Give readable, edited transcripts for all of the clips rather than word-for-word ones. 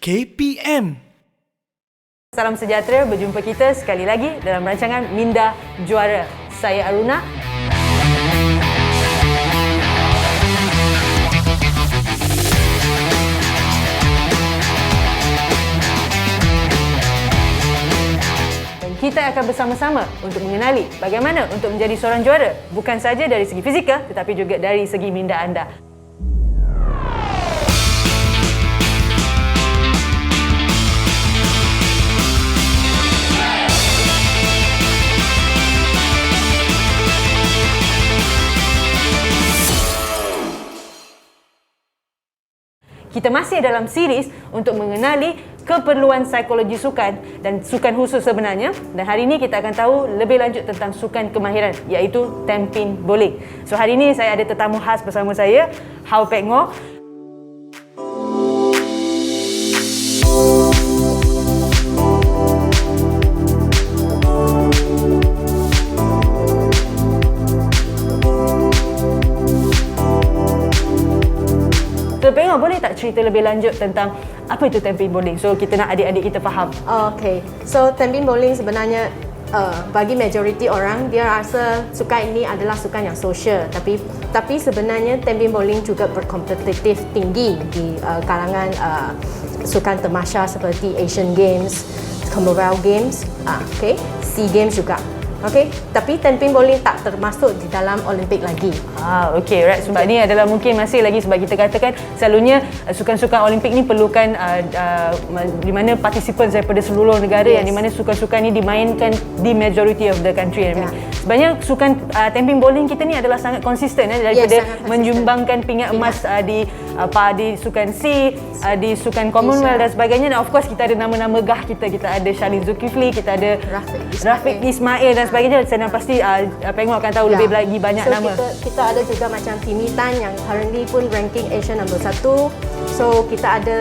KPM. Salam sejahtera, berjumpa kita sekali lagi dalam rancangan Minda Juara. Saya Aruna. Dan kita akan bersama-sama untuk mengenali bagaimana untuk menjadi seorang juara, bukan saja dari segi fizikal tetapi juga dari segi minda anda. Kita masih dalam series untuk mengenali keperluan psikologi sukan dan sukan khusus sebenarnya. Dan hari ini kita akan tahu lebih lanjut tentang sukan kemahiran, iaitu tampin bowling. So hari ini saya ada tetamu khas bersama saya, Hao Pek Ngoh. So, Pek Ngoh, boleh tak cerita lebih lanjut tentang apa itu tampin bowling? So, kita nak adik-adik kita faham. Okay, so tampin bowling sebenarnya bagi majoriti orang dia rasa sukan ini adalah sukan yang sosial, tapi sebenarnya tampin bowling juga berkompetitif tinggi di kalangan sukan temasya seperti Asian Games, Commonwealth Games, SEA Games juga. Okay, tapi tampin bowling tak termasuk di dalam Olimpik lagi. Okay, right. Sebab ni adalah mungkin masih lagi sebab kita katakan selalunya sukan-sukan Olimpik ni perlukan di mana participants daripada seluruh negara, yang di mana sukan-sukan ni dimainkan di majority of the country. Sebenarnya sukan tampin bowling kita ni adalah sangat konsisten daripada menyumbangkan pingat emas di sukan SEA, di sukan Commonwealth dan sebagainya. Dan of course kita ada nama-nama gah kita ada Shalin Zulkifli, kita ada Rafiq Ismail dan sebagainya. Saya pasti Pek Ngoh akan tahu lebih lagi banyak nama. Kita ada juga macam Timmy Tan yang currently pun ranking Asia nombor 1. So kita ada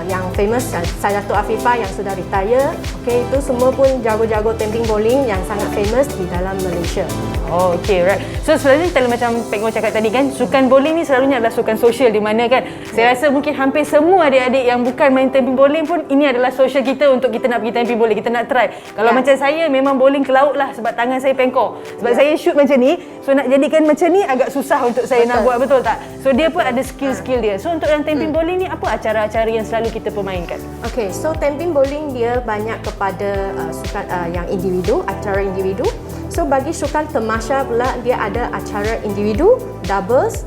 yang famous Saidatu Afifah yang sudah retire. Okay, itu semua pun jago-jago tampin bowling yang sangat famous di dalam Malaysia. Okay, right. So selalunya kalau macam Pek Ngoh cakap tadi kan, sukan bowling ni selalunya adalah sukan sosial, di mana kan saya rasa mungkin hampir semua adik-adik yang bukan main tampin bowling pun ini adalah sosial kita untuk kita nak pergi tampin bowling, kita nak try. Kalau macam saya memang bowling ke laut lah sebab tangan saya pengkor. Sebab saya shoot macam ni, so nak jadikan macam ni agak susah untuk saya nak buat, betul tak? So dia pun ada skill-skill dia. So untuk yang tampin bowling ni, apa acara-acara yang selalu kita permainkan? Okay, so tampin bowling dia banyak kepada sukan yang individu, acara individu. So bagi sukan temasya pula dia ada acara individu, doubles,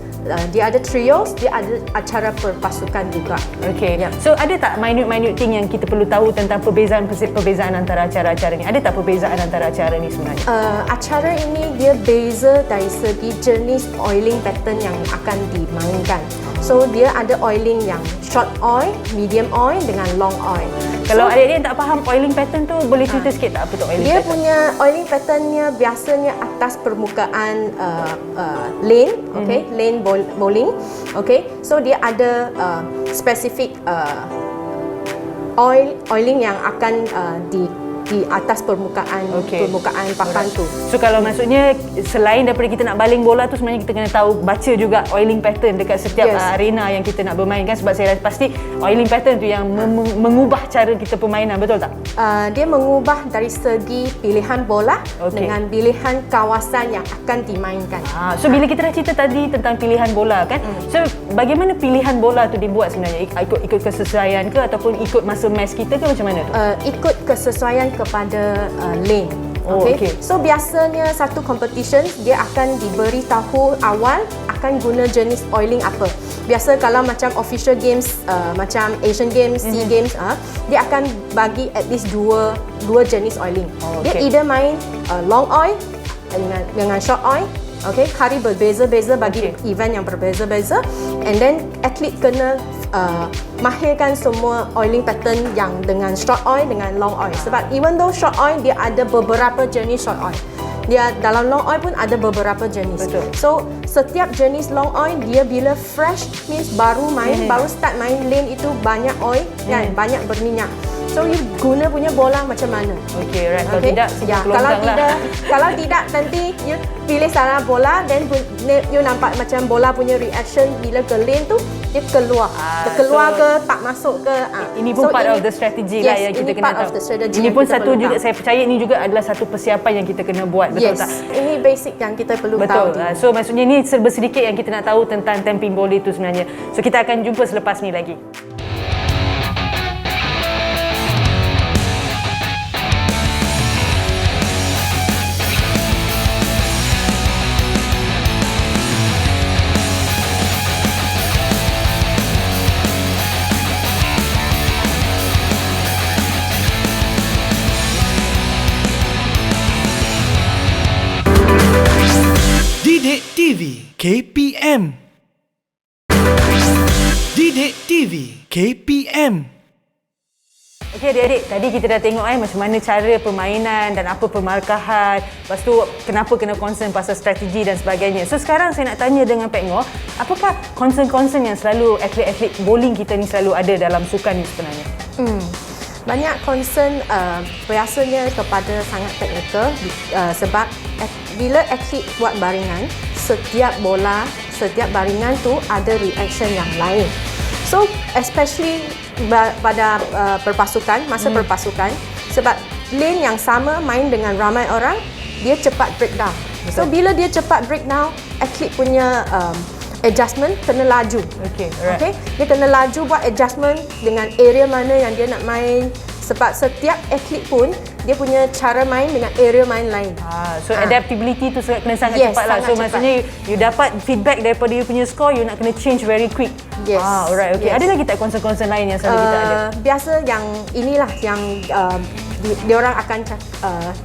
dia ada trios, dia ada acara perpasukan juga. Okay. So ada tak minute thing yang kita perlu tahu tentang perbezaan antara acara-acara ni? Ada tak perbezaan antara acara ni sebenarnya? Acara ini dia beza dari segi jenis oiling pattern yang akan dimainkan. So dia ada oiling yang short oil, medium oil dengan long oil. Kalau adik-adik tak faham oiling pattern tu, boleh cerita sikit tak apa tu oiling dia pattern? Dia punya oiling patternnya biasanya atas permukaan lane, lane bowling. Okay, so dia ada spesifik oiling yang akan di atas permukaan papan tu. So kalau maksudnya selain daripada kita nak baling bola tu, sebenarnya kita kena tahu baca juga oiling pattern dekat setiap arena yang kita nak bermainkan, sebab saya pasti oiling pattern tu yang mengubah cara kita permainan, betul tak? Dia mengubah dari segi pilihan bola dengan pilihan kawasan yang akan dimainkan. So bila kita dah cerita tadi tentang pilihan bola kan, so bagaimana pilihan bola tu dibuat sebenarnya? Ikut kesesuaian ke ataupun ikut masa match kita ke, macam mana tu? Ikut kesesuaian kepada lane. So biasanya satu competition dia akan diberi tahu awal akan guna jenis oiling apa. Biasa kalau macam official games macam Asian Games, SEA Games, dia akan bagi at least dua jenis oiling. Dia either main long oil dengan short oil. Okay, hari berbeza-beza bagi event yang berbeza-beza, and then atlet kena mahirkan semua oiling pattern yang dengan short oil dengan long oil. Sebab even though short oil dia ada beberapa jenis short oil, dia dalam long oil pun ada beberapa jenis. So setiap jenis long oil dia bila fresh means baru start main lane itu banyak oil kan, banyak berminyak. So you guna punya bola macam mana? Okay, right. Kalau tidak, kalau tidak nanti you pilih salah bola, then you nampak macam bola punya reaction bila ke lane tu dia keluar. Dia keluar ke, tak masuk ke. Ini pun part of the strategy lah yang kita kena tahu. Ini pun satu juga, saya percaya ini juga adalah satu persiapan yang kita kena buat, betul tak? Ini basic yang kita perlu tahu. Betul. So maksudnya ni serba sedikit yang kita nak tahu tentang tamping volley tu sebenarnya. So kita akan jumpa selepas ni lagi. Didik TV KPM. Didik TV KPM. Okey adik-adik, tadi kita dah tengok macam mana cara permainan dan apa permarkahan. Lepas tu kenapa kena concern pasal strategi dan sebagainya. So sekarang saya nak tanya dengan Pak Ngor, apakah concern-concern yang selalu atlet-atlet bowling kita ni selalu ada dalam sukan ni sebenarnya? Banyak concern biasanya kepada sangat teknikal sebab bila atlet buat baringan, setiap bola, setiap baringan tu ada reaction yang lain. So especially pada perpasukan, masa perpasukan, sebab lane yang sama main dengan ramai orang, dia cepat breakdown. So bila dia cepat breakdown, atlet punya adjustment kena laju. Okay? Dia kena laju buat adjustment dengan area mana yang dia nak main. Sebab setiap atlet pun dia punya cara main dengan area main lain. So adaptability tu kena sangat cepat lah. So maksudnya you dapat feedback daripada you punya score, you nak kena change very quick. Alright, okay. Ada lagi tak concern-concern lain yang selalu kita ada? Biasa yang inilah yang diorang akan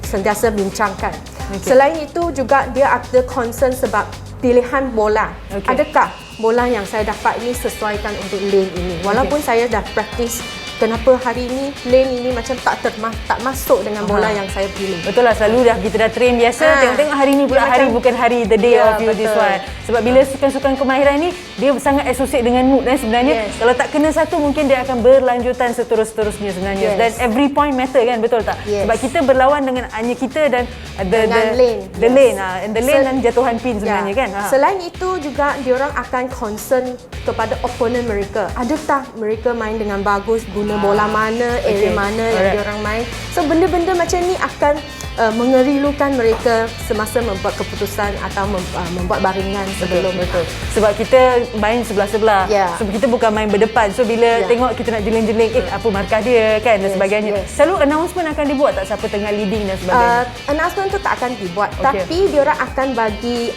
sentiasa bincangkan. Selain itu juga dia ada concern sebab pilihan bola. Adakah bola yang saya dapat ini sesuaikan untuk lane ini? Walaupun saya dah practice, kenapa hari ini lane ini macam tak masuk dengan bola yang saya pilih. Betul lah, selalu kita dah train biasa, tengok-tengok hari ni pula hari bukan hari the day of you this one. Sebab bila sukan-sukan kemahiran ni dia sangat associate dengan mood sebenarnya. Kalau tak kena satu mungkin dia akan berlanjutan seterusnya sebenarnya. Dan every point matter kan, betul tak? Sebab kita berlawan dengan hanya kita dan the lane. And the lane dan jatuhan pin sebenarnya kan. Selain itu juga diorang akan concern kepada opponent mereka. Adakah mereka main dengan bagus, guna bola mana, area mana yang diorang main. So benda-benda macam ni akan mengerilukan mereka semasa membuat keputusan atau membuat baringan sebelum. Betul. Sebab kita main sebelah-sebelah. So kita bukan main berdepan. So bila tengok kita nak jeling-jeling, apa markah dia kan dan sebagainya. Selalu announcement akan dibuat tak siapa tengah leading dan sebagainya? Announcement tu tak akan dibuat. Tapi diorang akan bagi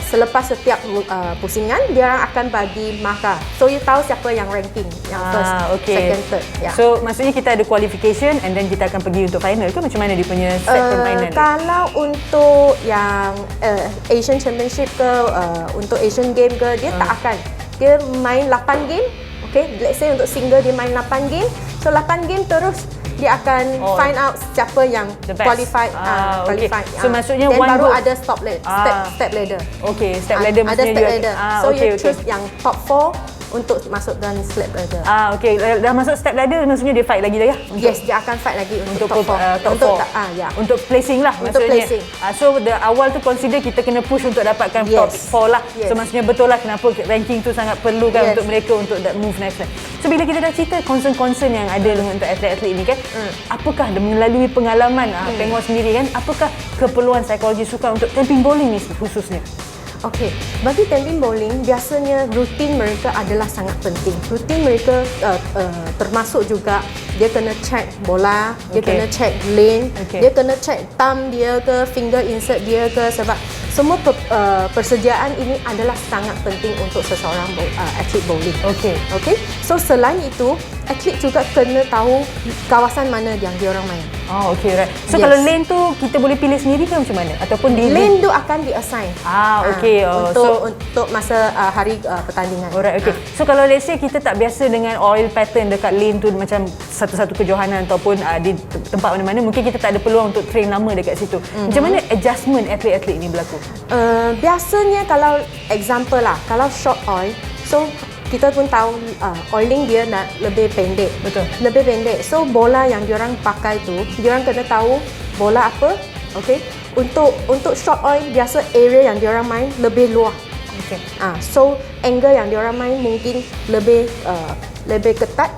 selepas setiap pusingan, diorang akan bagi markah. So you tahu siapa yang ranking, yang first, second, third. So maksudnya kita ada qualification and then kita akan pergi untuk final ke macam mana dia punya set permainan? Kalau untuk yang Asian Championship ke, untuk Asian Game ke, dia tak akan. Dia main 8 game. Okay, let's say untuk single dia main 8 game. So 8 game terus dia akan find out siapa yang qualified. So maksudnya then one baru group ada step ladder. Okay, step ladder ada maksudnya step ladder. So you okay. choose yang top 4 untuk masuk dalam step ladder. Okay. Dah masuk step ladder maksudnya dia fight lagi dah ya? Dia akan fight lagi untuk top 4. Untuk placing lah untuk maksudnya. Placing. So the awal tu consider kita kena push untuk dapatkan top 4 lah. So maksudnya betul lah kenapa ranking tu sangat perlu kan untuk mereka untuk that move next. So bila kita dah cerita concern-concern yang ada untuk atlet-atlet ni kan, apakah melalui pengalaman Pak Ngor sendiri kan, apakah keperluan psikologi sukan untuk tamping bowling ni khususnya? Okey, bagi tamping bowling biasanya rutin mereka adalah sangat penting. Rutin mereka termasuk juga dia kena check bola, dia kena check lane, dia kena check thumb dia ke, finger insert dia ke, sebab semua persediaan ini adalah sangat penting untuk seseorang atlet bowling. Okey. So selain itu, atlet juga kena tahu kawasan mana yang diorang main. Right. So kalau lane tu kita boleh pilih sendiri ke macam mana? Ataupun lane tu akan di-assign. Untuk masa hari pertandingan. Alright, So kalau let's say kita tak biasa dengan oil pattern dekat lane tu macam satu-satu kejohanan ataupun di tempat mana-mana, mungkin kita tak ada peluang untuk train lama dekat situ. Macam mana adjustment atlet-atlet ni berlaku? Biasanya kalau example lah, kalau short oil, so kita pun tahu oiling dia nak lebih pendek. Betul. Lebih pendek. So bola yang diorang pakai tu, diorang kena tahu bola apa. Untuk short oil biasa area yang diorang main lebih luas. Okay. So angle yang diorang main mungkin lebih ketat,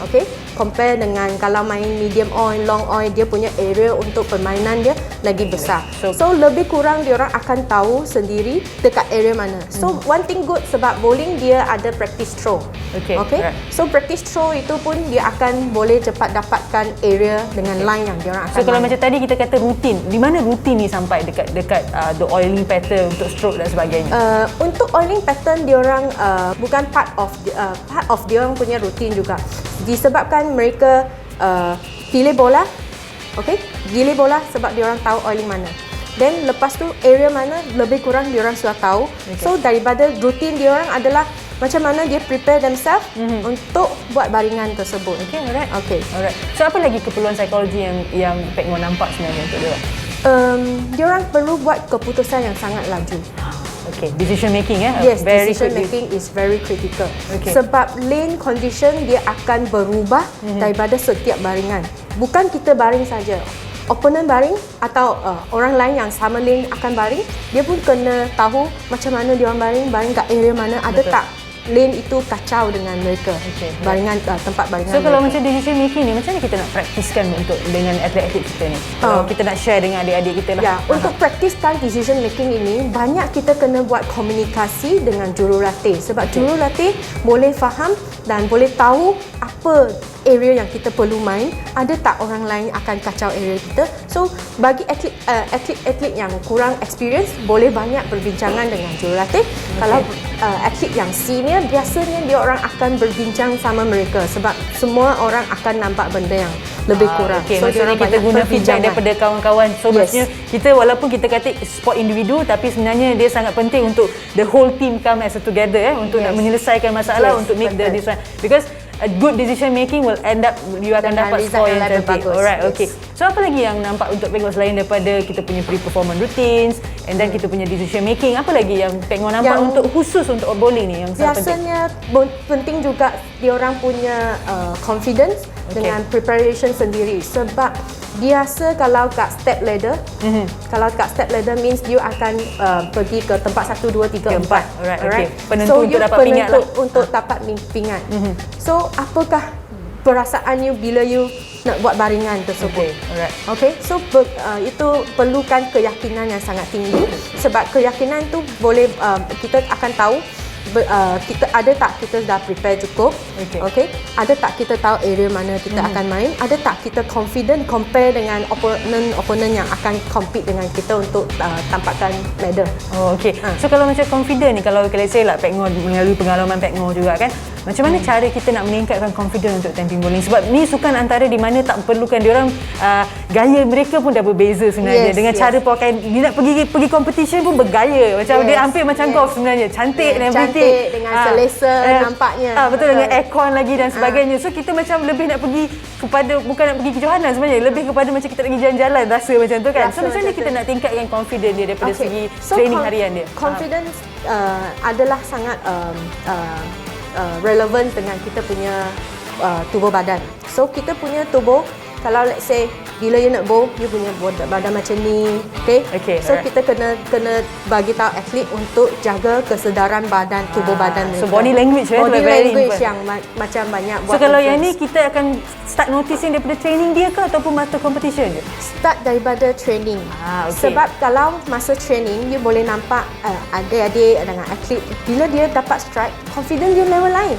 okay, compare dengan kalau main medium oil, long oil, dia punya area untuk permainan dia lagi besar. So lebih kurang diorang akan tahu sendiri dekat area mana. So one thing good sebab bowling dia ada practice throw. Okay. Right. So practice throw itu pun dia akan boleh cepat dapatkan area dengan line yang diorang akan So kalau main. macam tadi kita kata rutin, di mana rutin ni sampai dekat the oiling pattern untuk stroke dan sebagainya? Untuk oiling pattern diorang bukan part of diorang punya rutin juga. Disebabkan mereka pilih bola, okay? Pilih bola sebab diorang tahu oiling mana. Then lepas tu area mana lebih kurang diorang sudah tahu. Okay. So daripada rutin diorang adalah macam mana dia prepare themselves untuk buat baringan tersebut. Okay, alright. Okay. Alright. So apa lagi keperluan psikologi yang Pek Ngo nampak sebenarnya untuk dia? Diorang perlu buat keputusan yang sangat laju. Okay, decision making Yes, very decision quickly. making is very critical. Okay. Sebab lane condition dia akan berubah daripada setiap baringan. Bukan kita baring saja. Opponent baring atau orang lain yang sama lane akan baring, dia pun kena tahu macam mana dia orang baring kat area mana, ada tak lane itu kacau dengan mereka. Okay. Baringan tempat baringan. So kalau mereka. macam decision making ni, macam mana kita nak praktiskan dengan atlet-atlet kita ni? Kalau kita nak share dengan adik-adik kita lah. Ya, untuk praktiskan decision making ini, banyak kita kena buat komunikasi dengan jurulatih. Sebab jurulatih boleh faham dan boleh tahu apa area yang kita perlu main, ada tak orang lain akan kacau area kita. So bagi atlet yang kurang experience, boleh banyak berbincangan dengan jurulatih. Kalau atlet yang senior, biasanya dia orang akan berbincang sama mereka sebab semua orang akan nampak benda yang lebih kurang. Okay, So maksudnya diorang kita banyak guna feedback perbincangan. daripada kawan-kawan. So Yes. maksudnya kita walaupun kita kata sport individu, tapi sebenarnya dia sangat penting untuk the whole team come as a together untuk Yes. nak menyelesaikan masalah, Yes, untuk make the betul. decision. Because a good decision making will end up you akan Dengan dapat result score yang yang lebih cantik. bagus. Alright, Yes. okay. So apa lagi yang nampak untuk Pek Ngo selain daripada kita punya pre-performance routines and then kita punya decision making, apa lagi yang Pek Ngo nampak Yang untuk khusus untuk bowling ni yang sangat penting? Biasanya penting juga diorang punya confidence dengan preparation sendiri. Sebab biasa kalau kat step ladder, kalau kat step ladder means you akan pergi ke tempat 1, 2, 3, 4. Alright, okay. Penentu So untuk you dapat pingat lah. untuk dapat pingat. So apakah perasaan you bila you nak buat baringan tersebut? Okay, alright. Okay, so itu perlukan keyakinan yang sangat tinggi. Sebab keyakinan tu boleh kita akan tahu kita ada tak kita dah prepare cukup. Okay. Ada tak kita tahu area mana kita akan main, ada tak kita confident compare dengan opponent yang akan compete dengan kita untuk tampakkan medal. Oh, okay. So kalau macam confident ni, kalau let's say lah Pek Ngo melalui pengalaman Pek Ngo juga kan, macam mana cara kita nak meningkatkan confidence untuk tamping bowling? Sebab ni sukan antara di mana tak perlukan diorang gaya mereka pun dah berbeza sebenarnya. Yes, dengan cara pakaian, dia nak pergi competition pun bergaya. Macam dia hampir macam golf sebenarnya. Cantik dan everything. Cantik dengan selesa nampaknya. Betul, dengan aircon lagi dan sebagainya. So kita macam lebih nak pergi kepada, bukan nak pergi ke Johanan sebenarnya, lebih kepada macam kita nak pergi jalan-jalan, rasa macam tu kan. So macam mana kita nak tingkatkan confidence dia daripada segi training harian dia? Confidence adalah sangat relevan dengan kita punya tubuh badan. So kita punya tubuh, kalau let's say bila you nak bowl, you punya badan macam ni, okay? So alright. kita kena bagi tahu atlet untuk jaga kesedaran badan, tubuh badan mereka. So body language body very language important. yang macam banyak So buat kalau yang ni influence. kita akan start noticing daripada training dia ke ataupun masa competition je? Start daripada training. Okay. Sebab kalau masa training, you boleh nampak adik-adik dengan atlet, bila dia dapat strike, confidence dia level lain.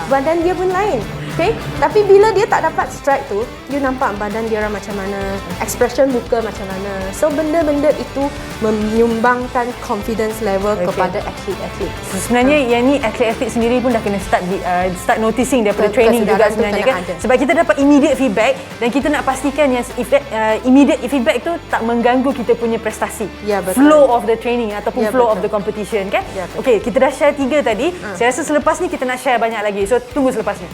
Badan dia pun lain. Okay? Tapi bila dia tak dapat strike tu, you nampak badan dia orang macam mana, expression muka macam mana. So benda-benda itu menyumbangkan confidence level kepada atlet-atlet. So, sebenarnya yang ni atlet-atlet sendiri pun dah kena start noticing daripada training juga Kesedaran tu sebenarnya kena kan. ada. Sebab kita dapat immediate feedback dan kita nak pastikan yang immediate feedback tu tak mengganggu kita punya prestasi. Ya, betul. Flow of the training ataupun Ya, flow of betul. the competition kan. Ya, betul. Okey, kita dah share 3 tadi. Saya rasa selepas ni kita nak share banyak lagi. So tunggu selepas ni.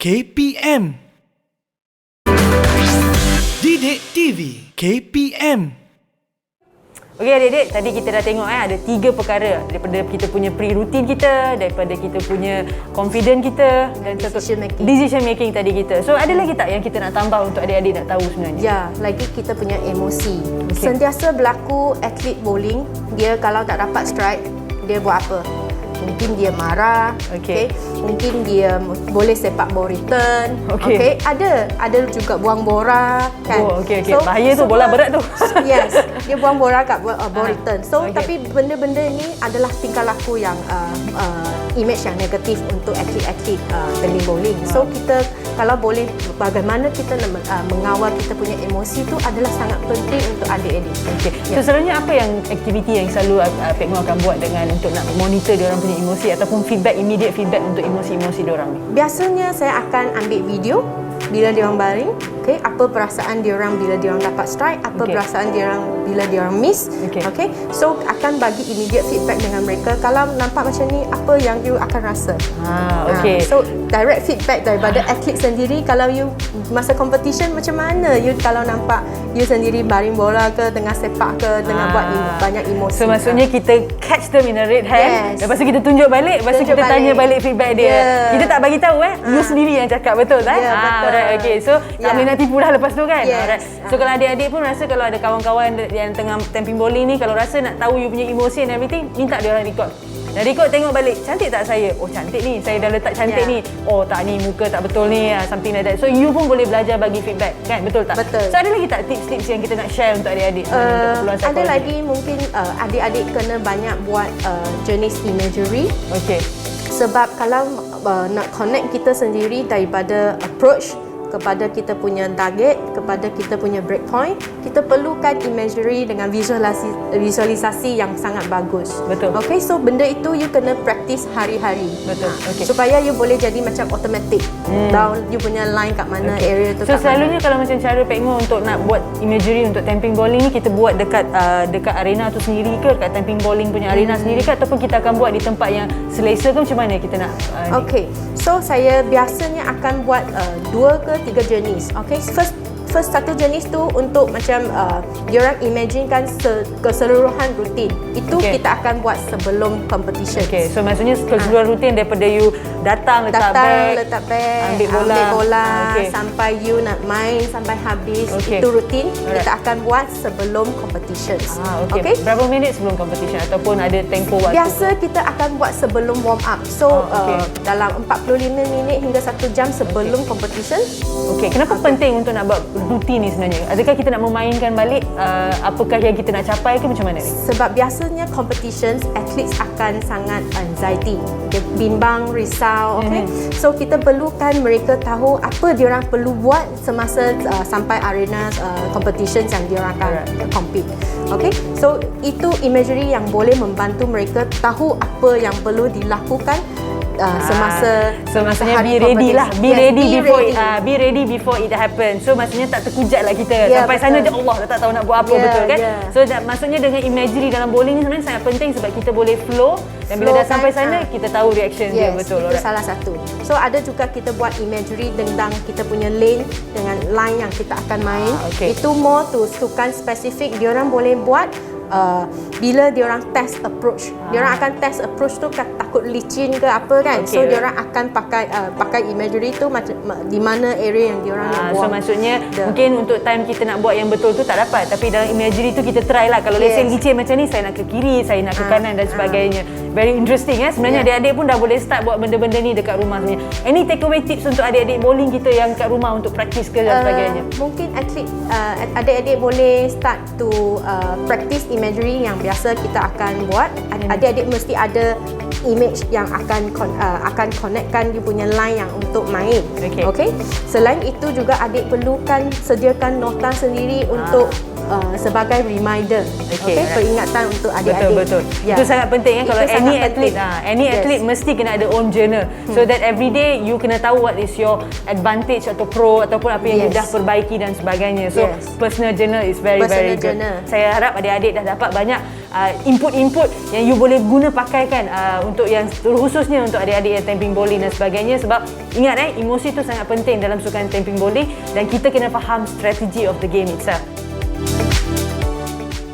KPM. Didik TV KPM. Okey adik-adik, tadi kita dah tengok ada 3 perkara daripada kita punya pre-routine kita, daripada kita punya confident kita dan decision making tadi kita. So ada lagi tak yang kita nak tambah untuk adik-adik nak tahu sebenarnya? Ya, lagi kita punya emosi. Sentiasa berlaku atlet bowling, dia kalau tak dapat strike, dia buat apa? Mungkin dia marah, mungkin dia boleh sepak bola return, ada juga buang bola kan. So, bahaya tu, bola berat tu. Yes, dia buang bola kat bola return. So tapi benda-benda ni adalah tingkah laku yang image yang negatif untuk atlet-atlet tenis bowling. So kita kalau boleh, bagaimana kita mengawal kita punya emosi tu adalah sangat penting untuk adik-adik. So selalunya apa yang aktiviti yang selalu Pek Mu akan buat dengan untuk nak monitor dia orang punya emosi ataupun immediate feedback untuk emosi-emosi dia orang ni? Biasanya saya akan ambil video bila dia orang baring, apa perasaan dia orang bila dia orang dapat strike, apa perasaan dia orang bila dia orang miss. So akan bagi immediate feedback dengan mereka. Kalau nampak macam ni, apa yang you akan rasa. So direct feedback daripada atlet sendiri. Kalau you masa competition macam mana you kalau nampak you sendiri baring bola ke, tengah sepak ke, tengah buat banyak emosi. So maksudnya kita catch them in a red hand, lepas tu kita tunjuk balik, lepas tu kita tanya balik feedback dia. Kita tak bagi tahu you sendiri yang cakap, betul tak? Betul. So tak boleh nak tipu dah lepas tu kan. So kalau adik-adik pun rasa kalau ada kawan-kawan yang tengah tamping bowling ni, kalau rasa nak tahu you punya emosi and everything, minta dia orang record. Dan record tengok balik, cantik tak saya? Oh cantik ni, saya dah letak cantik ni. Oh tak ni, muka tak betul ni, something like that. So you pun boleh belajar bagi feedback kan, betul tak? Betul. So ada lagi tak tips-tips yang kita nak share untuk adik-adik? Ada lagi mungkin adik-adik kena banyak buat jenis imagery. Sebab kalau nak connect kita sendiri daripada approach kepada kita punya target, kepada kita punya break point, kita perlukan imagery dengan visualisasi yang sangat bagus. Betul. So benda itu you kena practice hari-hari. Betul. Supaya you boleh jadi macam automatic. Down you punya line kat mana, area tu. So selalunya kalau macam cara Pek Mu untuk nak buat imagery untuk tamping bowling ni, kita buat dekat arena tu sendiri ke, dekat tamping bowling punya arena sendiri ke, ataupun kita akan buat di tempat yang selesa ke, macam mana kita nak So saya biasanya akan buat 2 ke 3 jenis. First satu jenis tu untuk macam diorang imaginekan keseluruhan rutin. Itu kita akan buat sebelum competition. So maksudnya keseluruhan rutin daripada you datang letak beg, ambil bola sampai you nak main sampai habis. Itu rutin. Kita akan buat sebelum competition. Berapa minit sebelum competition ataupun ada tempo waktu? Biasa kita akan buat sebelum warm up. So dalam 45 minit hingga 1 jam sebelum competition. Kenapa penting untuk nak buat rutin ni sebenarnya? Adakah kita nak memainkan balik apakah yang kita nak capai ke, macam mana ni? Sebab biasanya competitions, athletes akan sangat anxiety. Dia bimbang, risau. So kita perlukan mereka tahu apa diorang perlu buat semasa sampai arena competitions yang diorang akan compete. So itu imagery yang boleh membantu mereka tahu apa yang perlu dilakukan semasa maksudnya be ready lah. Be ready before it happen. So maksudnya tak terkujat lah kita. Sampai sana je Allah dah tak tahu nak buat apa, betul kan? So maksudnya dengan imagery dalam bowling ni sebenarnya sangat penting sebab kita boleh flow dan bila dah sampai sana kita tahu reaction dia, betul. Itu salah satu. So ada juga kita buat imagery tentang kita punya lane dengan line yang kita akan main. Itu more to sukan spesifik diorang boleh buat bila diorang test approach. Diorang akan test approach tu takut licin ke apa kan. So diorang akan pakai imagery tu di mana area yang diorang nak buat. So maksudnya mungkin untuk time kita nak buat yang betul tu tak dapat, tapi dalam imagery tu kita try lah. Kalau let's say licin macam ni, saya nak ke kiri, saya nak ke kanan dan sebagainya. Very interesting sebenarnya. Adik-adik pun dah boleh start buat benda-benda ni dekat rumah sebenarnya. Any takeaway tips untuk adik-adik bowling kita yang kat rumah untuk practice ke dan sebagainya? Mungkin adik-adik boleh start to practice imagery yang biasa kita akan buat. Adik-adik mesti ada image yang akan connectkan you punya line yang untuk main. Selain itu juga adik perlukan sediakan nota sendiri untuk sebagai reminder, okay, peringatan untuk adik-adik. Betul. Ya. Itu sangat penting kan, kalau Itu any sangat athlete penting. any athlete mesti kena ada own journal, so that every day you kena tahu what is your advantage atau pro ataupun apa yang you dah perbaiki dan sebagainya. So personal journal is very Personal good. journal. Saya harap adik-adik dah dapat banyak input-input yang you boleh guna pakaikan untuk yang khususnya untuk adik-adik yang tamping bowling dan sebagainya. Sebab ingat emosi tu sangat penting dalam sukan tamping bowling dan kita kena faham strategi of the game itself.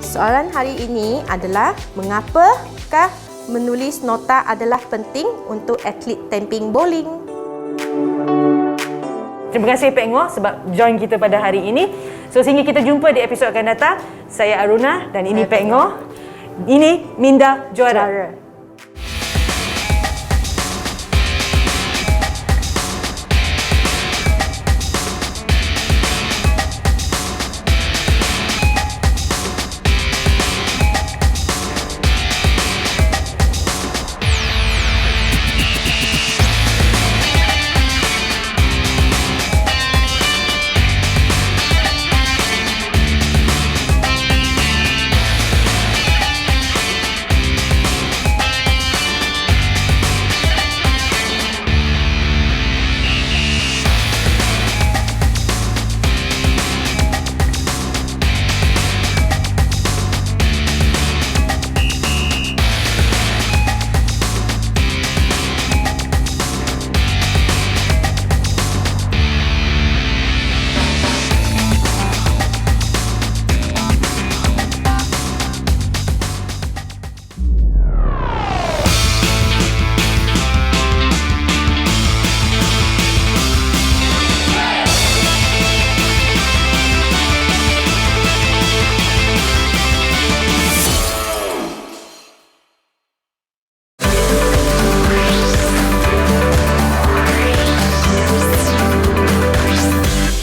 Soalan hari ini adalah mengapakah menulis nota adalah penting untuk atlet tamping bowling? Terima kasih Pek Ngoh sebab join kita pada hari ini. So sehingga kita jumpa di episod akan datang. Saya Aruna dan ini Pek Ngoh. Ini Minda Juara.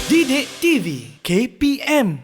Didik TV KPM